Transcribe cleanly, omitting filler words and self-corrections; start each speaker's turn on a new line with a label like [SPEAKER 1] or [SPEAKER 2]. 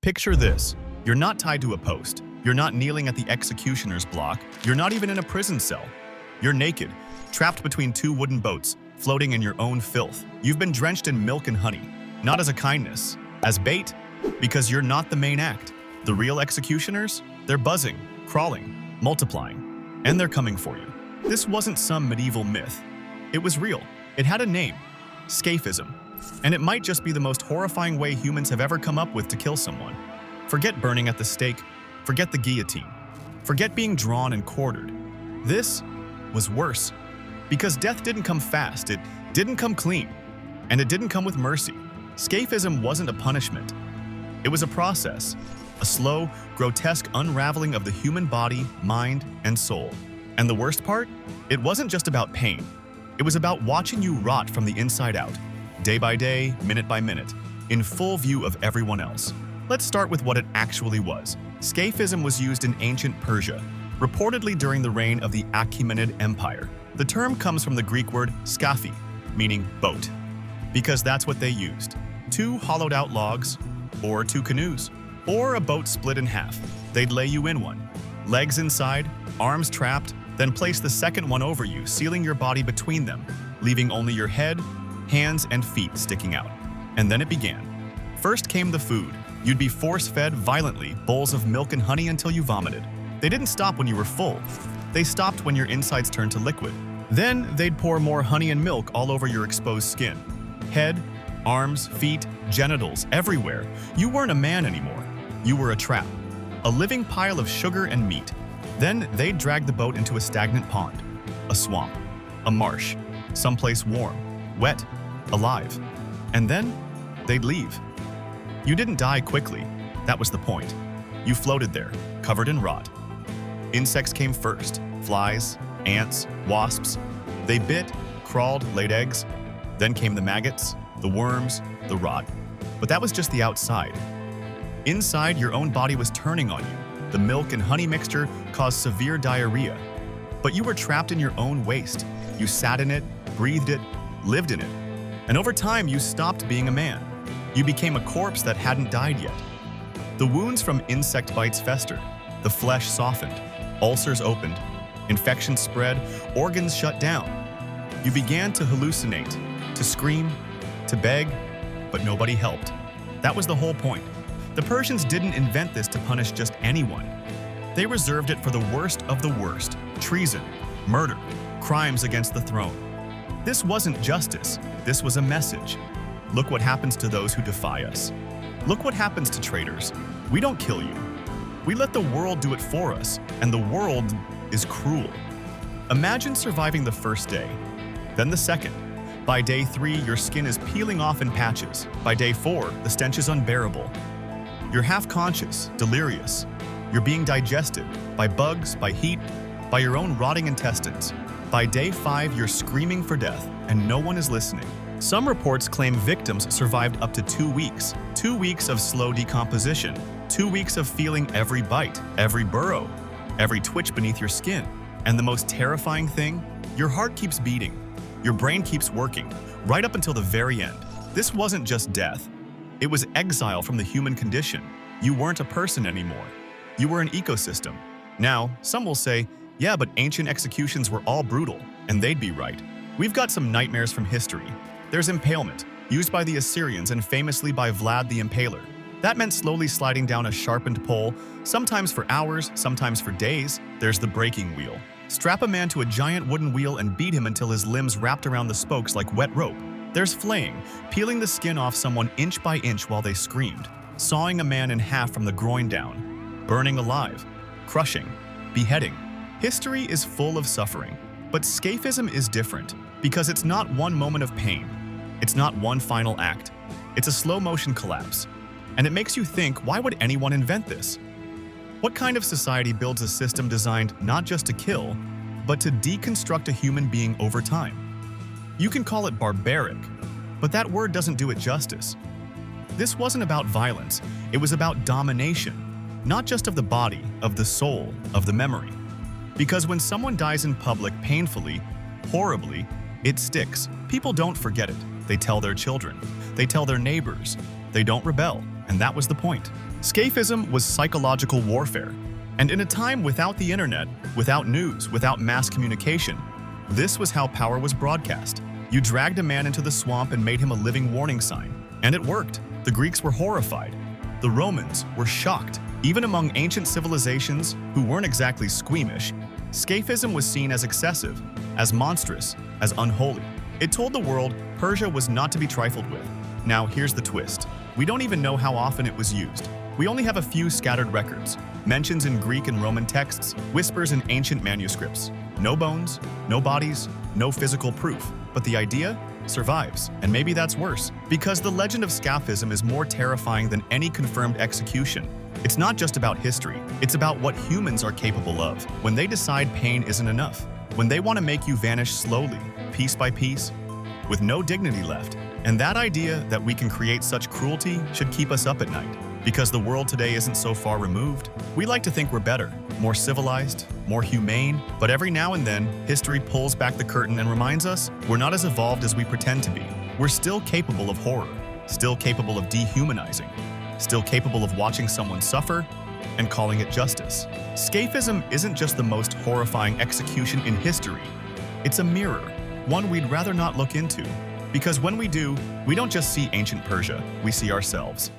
[SPEAKER 1] Picture this. You're not tied to a post. You're not kneeling at the executioner's block. You're not even in a prison cell. You're naked, trapped between two wooden boats, floating in your own filth. You've been drenched in milk and honey, not as a kindness, as bait, because you're not the main act. The real executioners? They're buzzing, crawling, multiplying, and they're coming for you. This wasn't some medieval myth. It was real. It had a name, Scaphism. And it might just be the most horrifying way humans have ever come up with to kill someone. Forget burning at the stake. Forget the guillotine. Forget being drawn and quartered. This was worse. Because death didn't come fast, it didn't come clean, and it didn't come with mercy. Scaphism wasn't a punishment. It was a process, a slow, grotesque unraveling of the human body, mind, and soul. And the worst part? It wasn't just about pain. It was about watching you rot from the inside out, day by day, minute by minute, in full view of everyone else. Let's start with what it actually was. Scaphism was used in ancient Persia, reportedly during the reign of the Achaemenid Empire. The term comes from the Greek word scaphi, meaning boat, because that's what they used. Two hollowed-out logs, or two canoes, or a boat split in half. They'd lay you in one, legs inside, arms trapped, then place the second one over you, sealing your body between them, leaving only your head, hands, and feet sticking out. And then it began. First came the food. You'd be force-fed violently bowls of milk and honey until you vomited. They didn't stop when you were full. They stopped when your insides turned to liquid. Then they'd pour more honey and milk all over your exposed skin. Head, arms, feet, genitals, everywhere. You weren't a man anymore. You were a trap. A living pile of sugar and meat. Then they'd drag the boat into a stagnant pond, a swamp, a marsh, someplace warm, wet, alive. And then they'd leave. You didn't die quickly. That was the point. You floated there, covered in rot. Insects came first. Flies, ants, wasps. They bit, crawled, laid eggs. Then came the maggots, the worms, the rot. But that was just the outside. Inside, your own body was turning on you. The milk and honey mixture caused severe diarrhea. But you were trapped in your own waste. You sat in it, breathed it, lived in it. And over time, you stopped being a man. You became a corpse that hadn't died yet. The wounds from insect bites festered. The flesh softened. Ulcers opened. Infections spread. Organs shut down. You began to hallucinate, to scream, to beg, but nobody helped. That was the whole point. The Persians didn't invent this to punish just anyone. They reserved it for the worst of the worst: treason, murder, crimes against the throne. This wasn't justice. This was a message. Look what happens to those who defy us. Look what happens to traitors. We don't kill you. We let the world do it for us, and the world is cruel. Imagine surviving the first day, then the second. By day 3, your skin is peeling off in patches. By day 4, the stench is unbearable. You're half-conscious, delirious. You're being digested by bugs, by heat, by your own rotting intestines. By day 5, you're screaming for death, and no one is listening. Some reports claim victims survived up to 2 weeks. 2 weeks of slow decomposition. 2 weeks of feeling every bite, every burrow, every twitch beneath your skin. And the most terrifying thing? Your heart keeps beating. Your brain keeps working, right up until the very end. This wasn't just death. It was exile from the human condition. You weren't a person anymore. You were an ecosystem. Now, some will say, yeah, but ancient executions were all brutal, and they'd be right. We've got some nightmares from history. There's impalement, used by the Assyrians and famously by Vlad the Impaler. That meant slowly sliding down a sharpened pole, sometimes for hours, sometimes for days. There's the breaking wheel. Strap a man to a giant wooden wheel and beat him until his limbs wrapped around the spokes like wet rope. There's flaying, peeling the skin off someone inch by inch while they screamed. Sawing a man in half from the groin down. Burning alive. Crushing. Beheading. History is full of suffering. But Scaphism is different, because it's not one moment of pain. It's not one final act. It's a slow-motion collapse. And it makes you think, why would anyone invent this? What kind of society builds a system designed not just to kill, but to deconstruct a human being over time? You can call it barbaric, but that word doesn't do it justice. This wasn't about violence. It was about domination, not just of the body, of the soul, of the memory. Because when someone dies in public painfully, horribly, it sticks. People don't forget it. They tell their children. They tell their neighbors. They don't rebel. and that was the point. Scaphism was psychological warfare, and in a time without the internet, without news, without mass communication, this was how power was broadcast. You dragged a man into the swamp and made him a living warning sign. And it worked. The Greeks were horrified. The Romans were shocked. Even among ancient civilizations who weren't exactly squeamish, Scaphism was seen as excessive, as monstrous, as unholy. It told the world Persia was not to be trifled with. Now here's the twist. We don't even know how often it was used. We only have a few scattered records, mentions in Greek and Roman texts, whispers in ancient manuscripts. No bones, no bodies, no physical proof. But the idea survives, and maybe that's worse, because the legend of Scaphism is more terrifying than any confirmed execution. It's not just about history, it's about what humans are capable of when they decide pain isn't enough, when they want to make you vanish slowly, piece by piece, with no dignity left. And that idea that we can create such cruelty should keep us up at night. Because the world today isn't so far removed, we like to think we're better, more civilized, more humane, but every now and then, history pulls back the curtain and reminds us we're not as evolved as we pretend to be. We're still capable of horror, still capable of dehumanizing, still capable of watching someone suffer and calling it justice. Scaphism isn't just the most horrifying execution in history, it's a mirror, one we'd rather not look into. Because when we do, we don't just see ancient Persia, we see ourselves.